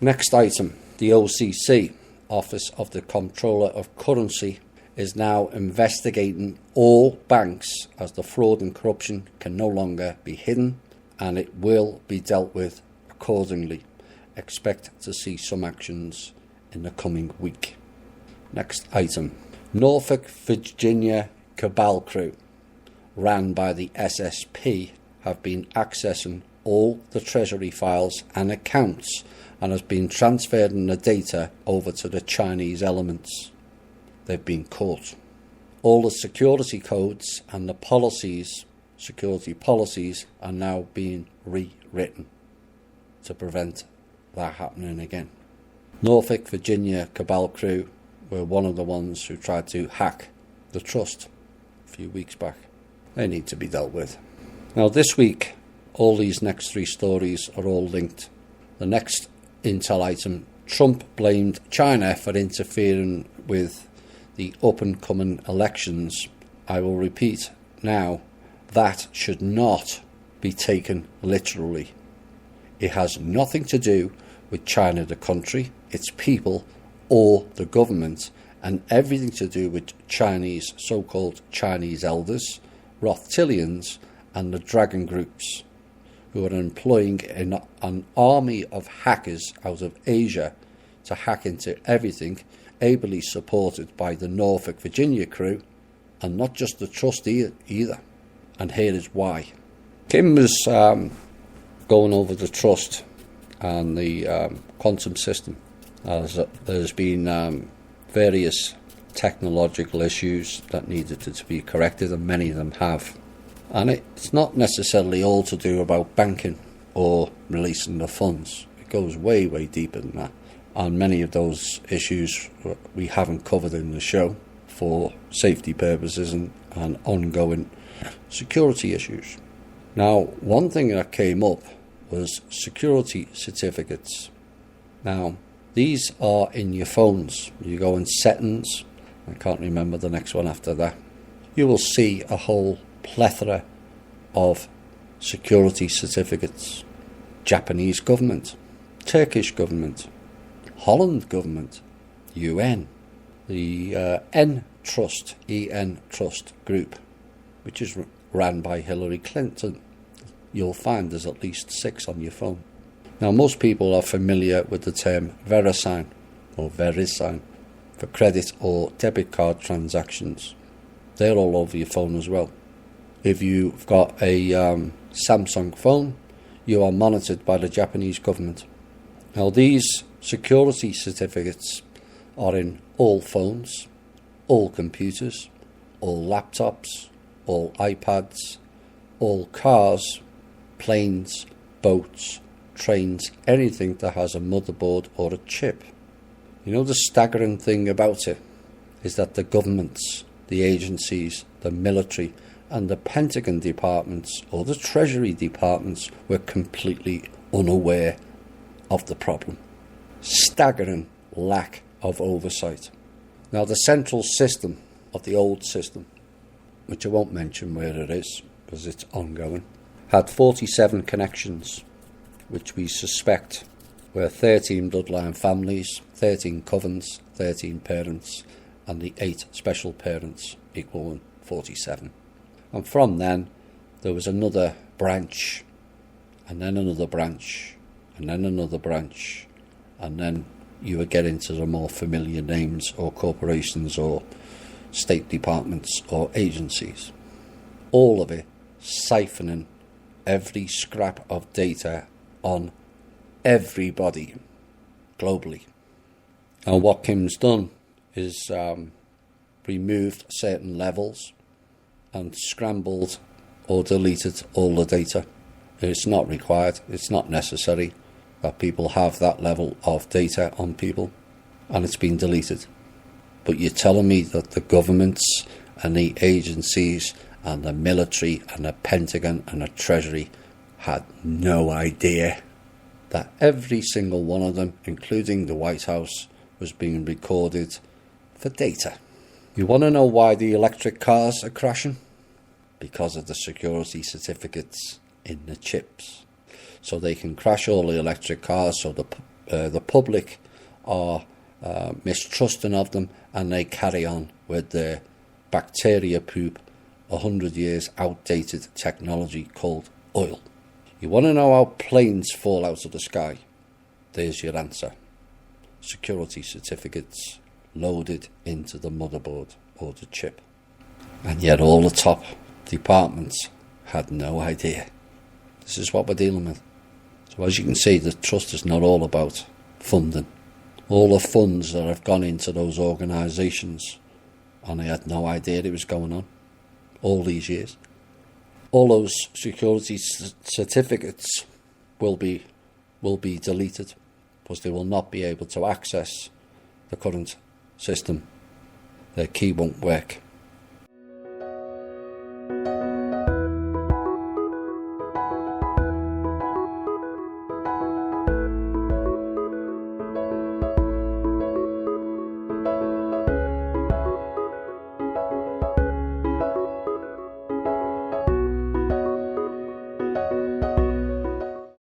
Next item, the OCC, Office of the Comptroller of Currency, is now investigating all banks as the fraud and corruption can no longer be hidden, and it will be dealt with accordingly. Expect to see some actions in the coming week. Next item, Norfolk, Virginia cabal crew, ran by the SSP, have been accessing all the Treasury files and accounts and has been transferring the data over to the Chinese elements. They've been caught. All the security codes and the policies, security policies, are now being rewritten to prevent that happening again. Norfolk, Virginia cabal crew were one of the ones who tried to hack the trust a few weeks back. They need to be dealt with. Now this week, all these next three stories are all linked. The next intel item, Trump blamed China for interfering with the up-and-coming elections. I will repeat now, that should not be taken literally. It has nothing to do with China the country, its people, or the government, and everything to do with Chinese, so-called Chinese elders, Rothschildians, and the dragon groups, who are employing an army of hackers out of Asia to hack into everything, ably supported by the Norfolk, Virginia crew, and not just the trust either. And here is why. Kim was going over the trust and the quantum system. There's been various technological issues that needed to be corrected, and many of them have. And it's not necessarily all to do about banking or releasing the funds. It goes way, way deeper than that. And many of those issues we haven't covered in the show for safety purposes and ongoing security issues. Now, one thing that came up was security certificates. Now, these are in your phones. You go in settings, I can't remember the next one after that. You will see a whole plethora of security certificates. Japanese government, Turkish government, Holland government, UN, the EN Trust group, which is ran by Hillary Clinton. You'll find there's at least 6 on your phone. Now, most people are familiar with the term VeriSign or VeriSign for credit or debit card transactions. They're all over your phone as well. If you've got a Samsung phone, you are monitored by the Japanese government. Now, these security certificates are in all phones, all computers, all laptops, all iPads, all cars, planes, boats, trains, anything that has a motherboard or a chip. You know, the staggering thing about it is that the governments, the agencies, the military and the Pentagon departments or the Treasury departments were completely unaware of the problem. Staggering lack of oversight. Now, the central system of the old system, which I won't mention where it is because it's ongoing, had 47 connections, which we suspect were 13 bloodline families, 13 covens, 13 parents, and the 8 special parents, equaling 47. And from then, there was another branch, and then another branch, and then another branch, and then you would get into the more familiar names or corporations or state departments or agencies. All of it siphoning every scrap of data on everybody globally. And what Kim's done is removed certain levels and scrambled or deleted all the data. It's not required, it's not necessary that people have that level of data on people, and it's been deleted. But you're telling me that the governments and the agencies and the military and the Pentagon and the Treasury had no idea that every single one of them, including the White House, was being recorded for data. You want to know why the electric cars are crashing? Because of the security certificates in the chips. So they can crash all the electric cars so the the public are mistrusting of them, and they carry on with their bacteria poop, 100 years outdated technology called oil. You want to know how planes fall out of the sky? There's your answer. Security certificates loaded into the motherboard or the chip. And yet all the top departments had no idea. This is what we're dealing with. So as you can see, the trust is not all about funding. All the funds that have gone into those organisations, and they had no idea it was going on all these years. All those security certificates will be deleted, because they will not be able to access the current system. Their key won't work.